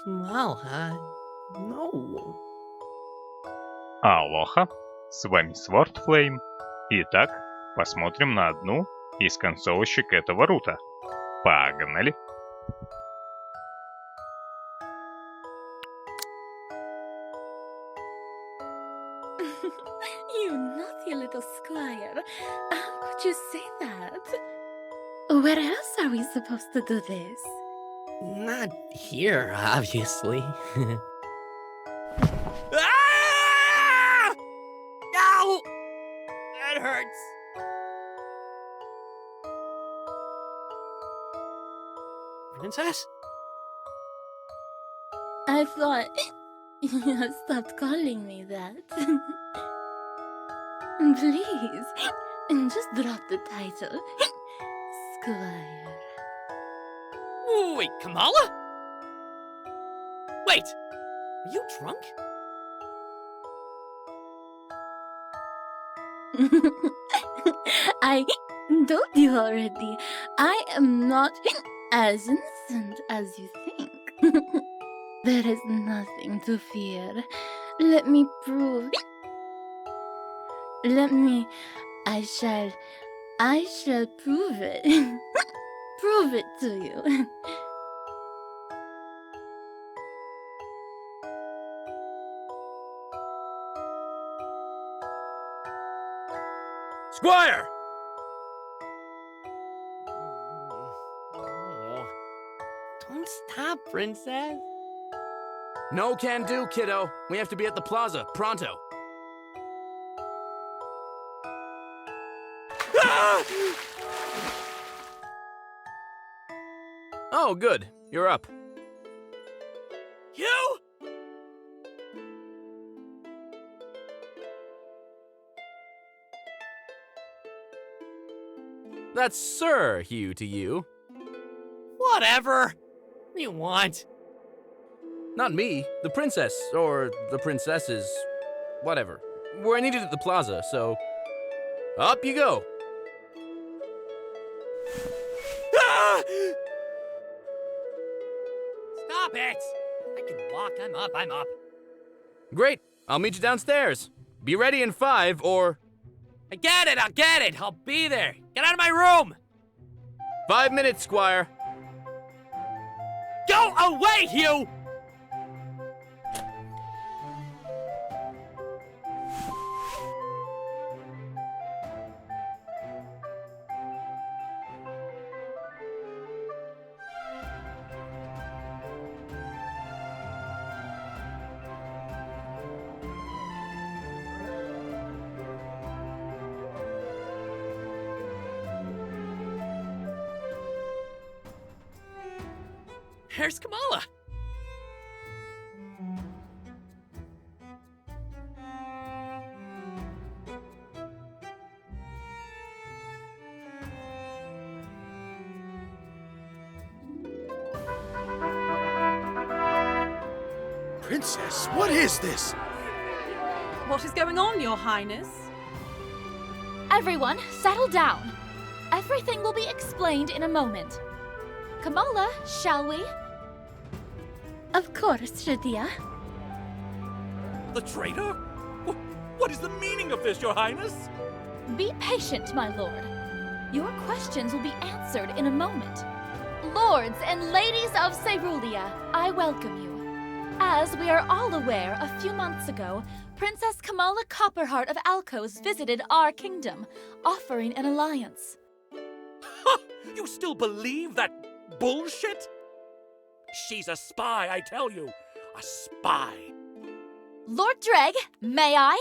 No. Алоха, с вами Swordflame. Итак, посмотрим на одну из концовочек этого рута. Погнали! You naughty little squire. How could you say that? Where else are we supposed to do this? Not here, obviously. Ah! Ow! That hurts. Princess? I thought you had stopped calling me that. Please, just drop the title. Squire. Wait, Kamala? Wait, are you drunk? I told you already. I am not as innocent as you think. There is nothing to fear. Let me prove. I shall prove it. Prove it to you. Squire! Oh. Don't stop, Princess. No can do, kiddo. We have to be at the plaza, pronto. Ah! Oh, good. You're up. You? That's Sir Hugh to you. Whatever. What do you want? Not me, the princess, or the princesses, whatever. We're needed at the plaza, so up you go. Ah! Stop it! I can walk. I'm up. Great, I'll meet you downstairs. Be ready in 5 or I get it, I'll get it. I'll be there. Get out of my room! 5 minutes, Squire. Go away, Hugh! Where's Kamala? Princess, what is this? What is going on, Your Highness? Everyone, settle down. Everything will be explained in a moment. Kamala, shall we? Of course, Shadia. The traitor? What is the meaning of this, Your Highness? Be patient, my lord. Your questions will be answered in a moment. Lords and ladies of Cerulia, I welcome you. As we are all aware, a few months ago, Princess Kamala Copperheart of Alcos visited our kingdom, offering an alliance. Ha! You still believe that bullshit? She's a spy, I tell you. A spy. Lord Dreg, may I?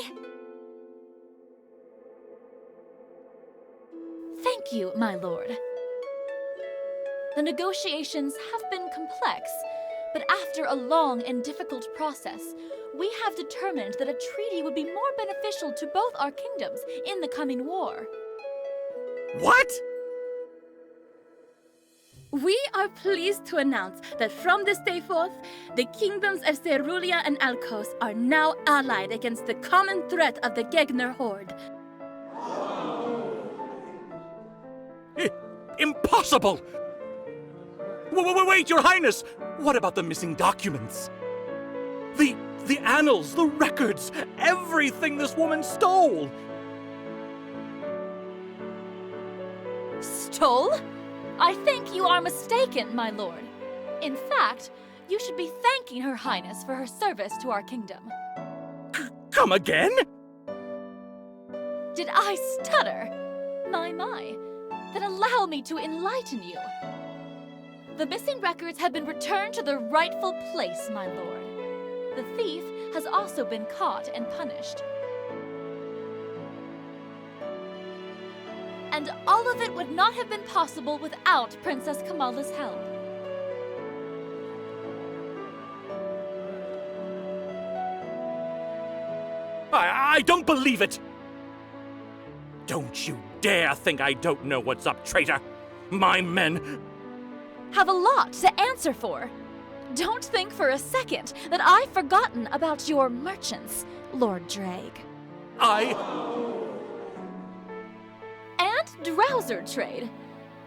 Thank you, my lord. The negotiations have been complex, but after a long and difficult process, we have determined that a treaty would be more beneficial to both our kingdoms in the coming war. What? We are pleased to announce that from this day forth, the kingdoms of Cerulia and Alcos are now allied against the common threat of the Gegner horde. Impossible! Wait, Your Highness! What about the missing documents? The annals, the records, everything this woman stole! Stole? I think you are mistaken, my lord. In fact, you should be thanking Her Highness for her service to our kingdom. Come again? Did I stutter? My. Then allow me to enlighten you. The missing records have been returned to their rightful place, my lord. The thief has also been caught and punished. And all of it would not have been possible without Princess Kamala's help. I don't believe it! Don't you dare think I don't know what's up, traitor! My men... Have a lot to answer for. Don't think for a second that I've forgotten about your merchants, Lord Drake. And Drowser trade.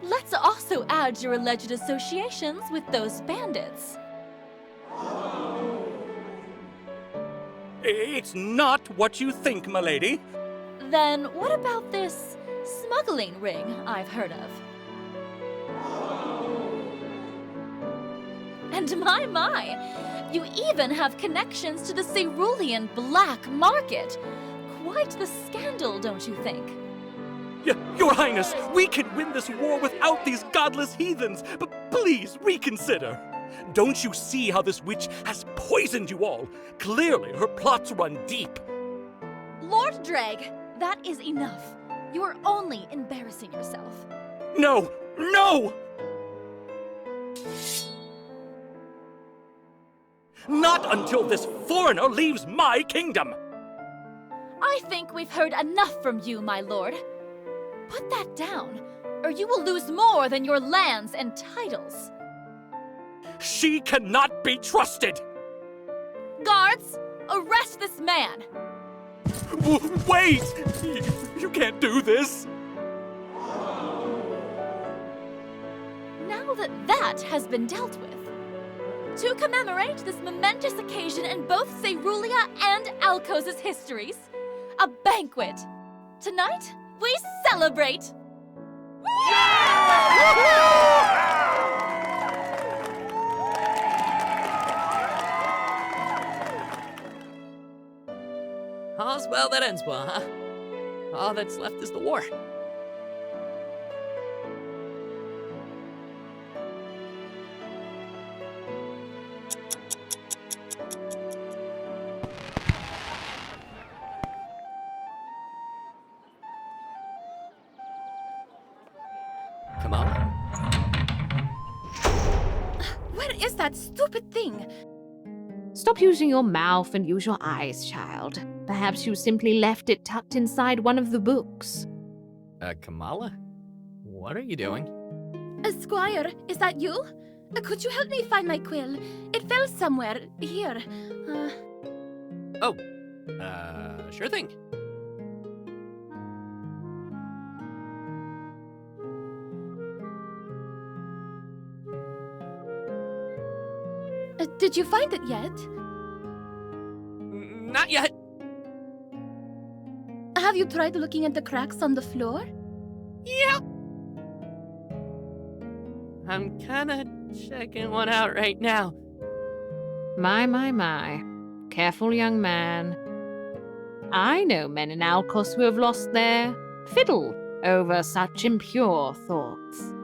Let's also add your alleged associations with those bandits. It's not what you think, milady. Then what about this smuggling ring I've heard of? And my, you even have connections to the cerulean black market. Quite the scandal, don't you think? Your Highness, we can win this war without these godless heathens, but please reconsider. Don't you see how this witch has poisoned you all? Clearly, her plots run deep. Lord Drag, that is enough. You are only embarrassing yourself. No! No! Not until this foreigner leaves my kingdom! I think we've heard enough from you, my lord. Put that down, or you will lose more than your lands and titles. She cannot be trusted! Guards, arrest this man! Wait! You can't do this! Now that has been dealt with, to commemorate this momentous occasion in both Cerulia and Alcoz's histories, a banquet. Tonight, we celebrate! All's well that ends well, huh? All that's left is the war. Come on. Where is that stupid thing? Stop using your mouth and use your eyes, child. Perhaps you simply left it tucked inside one of the books. Kamala? What are you doing? Esquire, is that you? Could you help me find my quill? It fell somewhere. Here. Sure thing. Did you find it yet? Not yet. Have you tried looking at the cracks on the floor? Yep. I'm kinda checking one out right now. My. Careful, young man. I know men in Alcos who have lost their fiddle over such impure thoughts.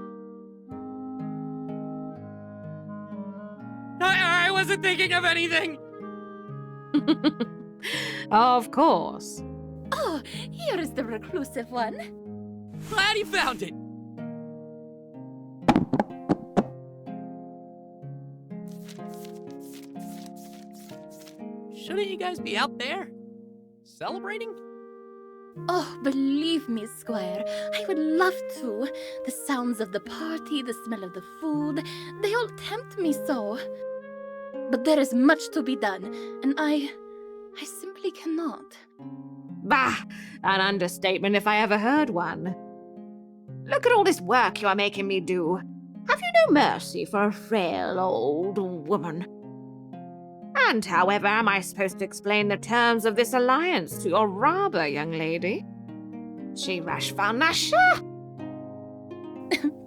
I wasn't thinking of anything. Of course. Oh, here is the reclusive one. Glad you found it. Shouldn't you guys be out there celebrating? Oh, believe me, Squire, I would love to. The sounds of the party, the smell of the food, they all tempt me so. But there is much to be done, and I simply cannot. Bah! An understatement if I ever heard one. Look at all this work you are making me do. Have you no mercy for a frail old woman? And however am I supposed to explain the terms of this alliance to your robber, young lady? She Rashvanasha?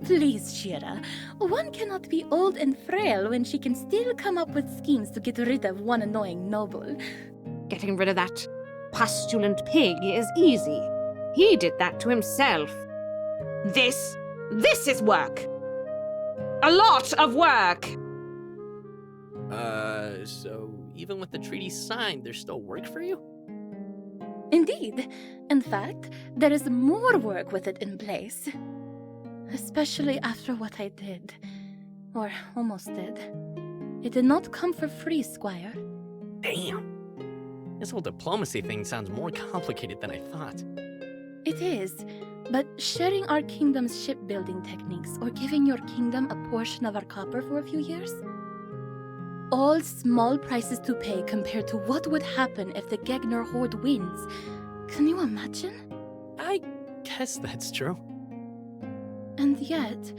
Please, Shira. One cannot be old and frail when she can still come up with schemes to get rid of one annoying noble. Getting rid of that pustulant pig is easy. He did that to himself. This is work. A lot of work. So even with the treaty signed, there's still work for you? Indeed. In fact, there is more work with it in place. Especially after what I did. Or almost did. It did not come for free, Squire. Damn. This whole diplomacy thing sounds more complicated than I thought. It is. But sharing our kingdom's shipbuilding techniques or giving your kingdom a portion of our copper for a few years? All small prices to pay compared to what would happen if the Gegner horde wins. Can you imagine? I guess that's true. And yet,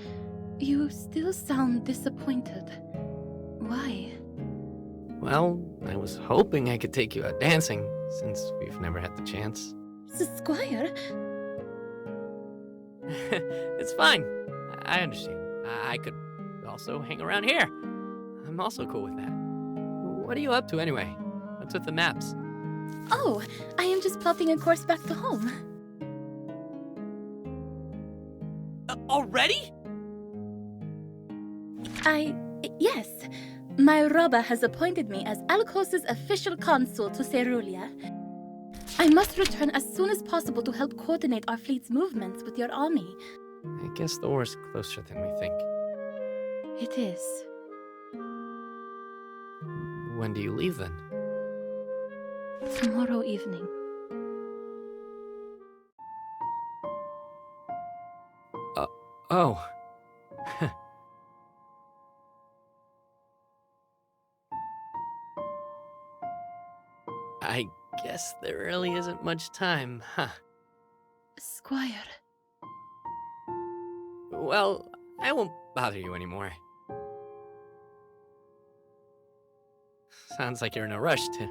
you still sound disappointed. Why? Well, I was hoping I could take you out dancing, since we've never had the chance. Squire? It's fine. I understand. I could also hang around here. I'm also cool with that. What are you up to anyway? What's with the maps? Oh, I am just plotting a course back to home. Already? Yes. My Robba has appointed me as Alcos's official consul to Cerulia. I must return as soon as possible to help coordinate our fleet's movements with your army. I guess the war's closer than we think. It is. When do you leave then? Tomorrow evening. Oh. I guess there really isn't much time, huh? Squire. Well, I won't bother you anymore. Sounds like you're in a rush to...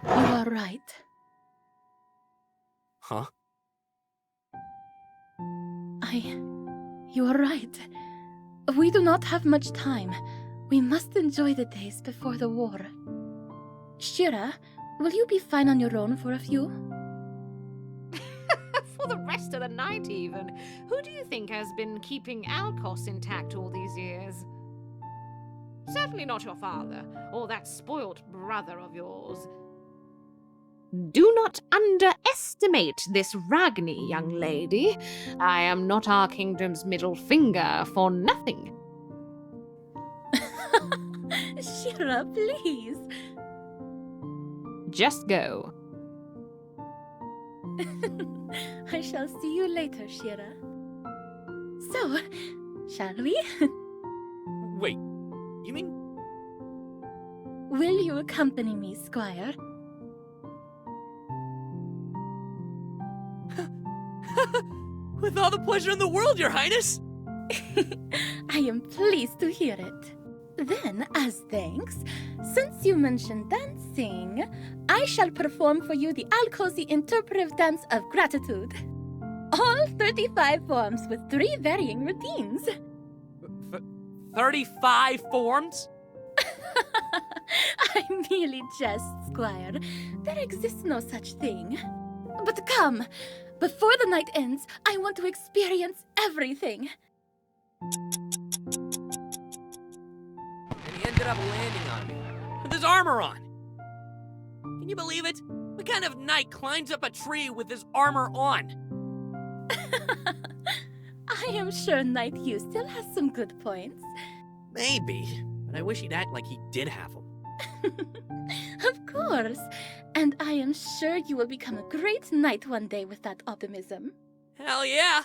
You are right. Huh? You are right. We do not have much time. We must enjoy the days before the war. Shira, will you be fine on your own for a few? For the rest of the night, even. Who do you think has been keeping Alcos intact all these years? Certainly not your father, or that spoilt brother of yours. Do not underestimate this Ragni, young lady. I am not our kingdom's middle finger for nothing. Shira, please. Just go. I shall see you later, Shira. So, shall we? Wait, you mean... Will you accompany me, Squire? With all the pleasure in the world, Your Highness! I am pleased to hear it. Then, as thanks, since you mentioned dancing, I shall perform for you the Alcosi interpretive dance of gratitude. All 35 forms with 3 varying routines. 35 forms? I merely jest, Squire. There exists no such thing. But come, before the night ends, I want to experience everything. And he ended up landing on me, with his armor on. Can you believe it? What kind of knight climbs up a tree with his armor on? I am sure Knight Hugh still has some good points. Maybe, but I wish he'd act like he did have them. Of course. And I am sure you will become a great knight one day with that optimism. Hell yeah!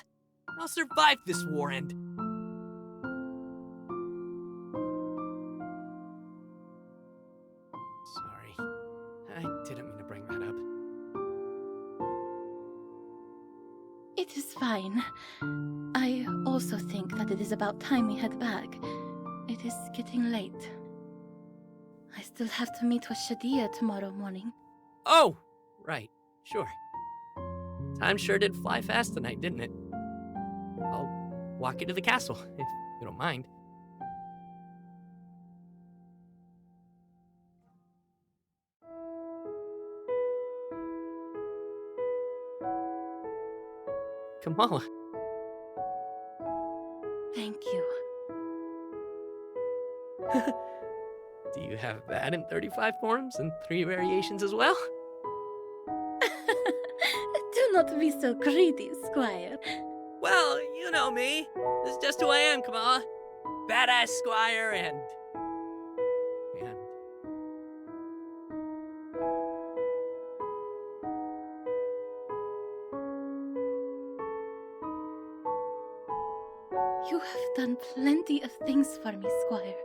I'll survive this war and... Sorry. I didn't mean to bring that up. It is fine. I also think that it is about time we head back. It is getting late. I still have to meet with Shadia tomorrow morning. Oh, right. Sure. Time sure did fly fast tonight, didn't it? I'll walk you to the castle, if you don't mind. Kamala. Thank you. Do you have that in 35 forms and 3 variations as well? Do not be so greedy, Squire. Well, you know me. This is just who I am, Kamala. Badass squire and... You have done plenty of things for me, Squire.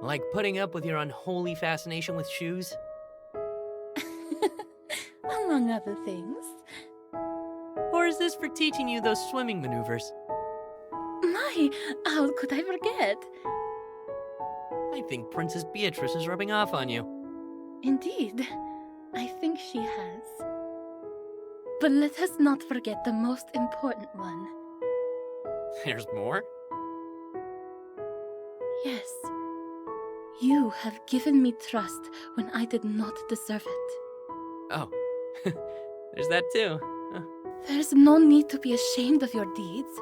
Like putting up with your unholy fascination with shoes? Among other things. Or is this for teaching you those swimming maneuvers? My, how could I forget? I think Princess Beatrice is rubbing off on you. Indeed, I think she has. But let us not forget the most important one. There's more? Yes. You have given me trust when I did not deserve it. Oh, there's that too. Huh. There's no need to be ashamed of your deeds.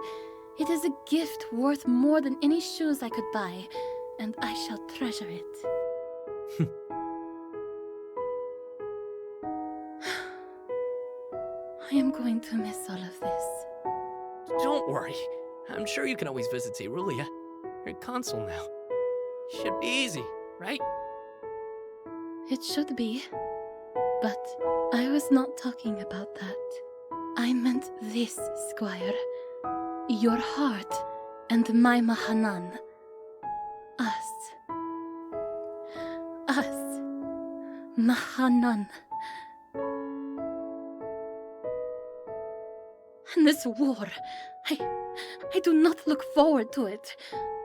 It is a gift worth more than any shoes I could buy, and I shall treasure it. I am going to miss all of this. Don't worry. I'm sure you can always visit Cerulia. You're at Consul now. Should be easy, right? It should be. But I was not talking about that. I meant this, Squire. Your heart and my Mahanan. Us. Us. Mahanan. And this war, I do not look forward to it.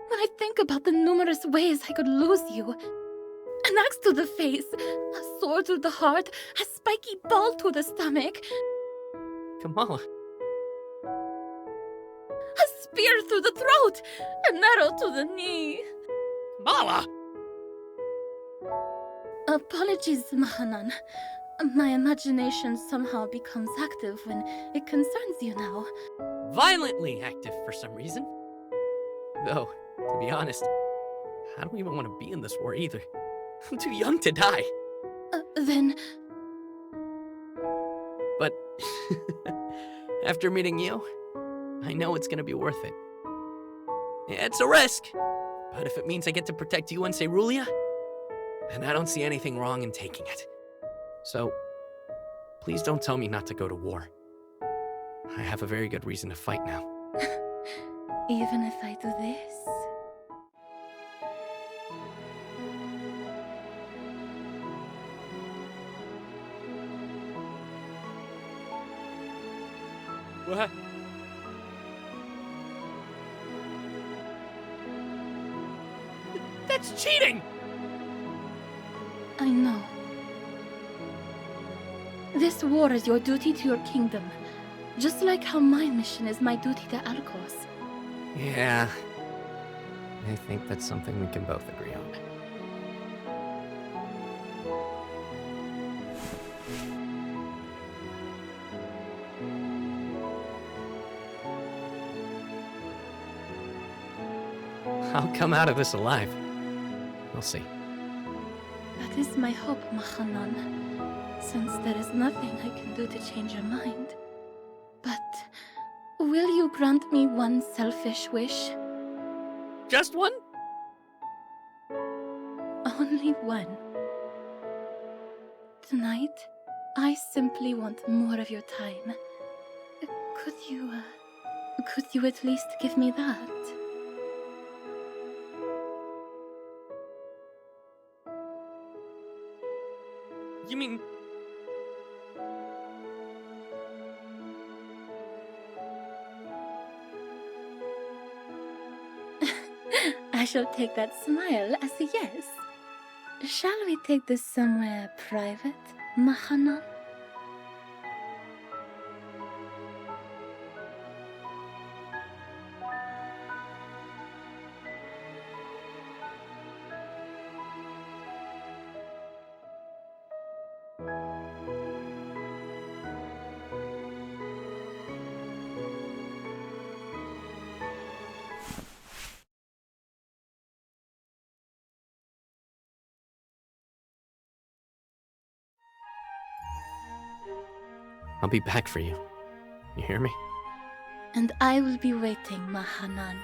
When I think about the numerous ways I could lose you. An axe to the face, a sword through the heart, a spiky ball to the stomach, Kamala. a spear through the throat, an arrow to the knee. Kamala! Apologies, Mahanan. My imagination somehow becomes active when it concerns you now. Violently active for some reason. Though, to be honest, I don't even want to be in this war either. I'm too young to die. Then, But after meeting you, I know it's gonna be worth it. It's a risk, but if it means I get to protect you and Cerulia, then I don't see anything wrong in taking it. So, please don't tell me not to go to war. I have a very good reason to fight now. even if I do this, What? That's cheating! I know. This war is your duty to your kingdom, just like how my mission is my duty to Arcos. Yeah. I think that's something we can both agree on. I'll come out of this alive. We'll see. That is my hope, Mahanan, since there is nothing I can do to change your mind. But will you grant me one selfish wish? Just one? Only one. Tonight, I simply want more of your time. Could you at least give me that? You mean... I shall take that smile as a yes. Shall we take this somewhere private, Mahanan? I'll be back for you. You hear me? And I will be waiting, Mahanan.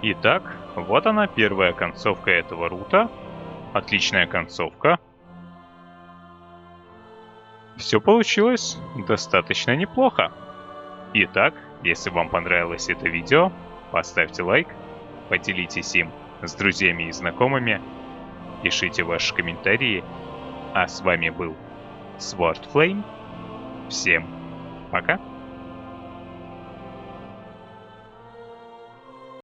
Итак, вот она, первая концовка этого рута. Отличная концовка. Все получилось достаточно неплохо. Итак, если вам понравилось это видео, поставьте лайк, поделитесь им с друзьями и знакомыми, пишите ваши комментарии. А с вами был Sword Flame. Всем пока!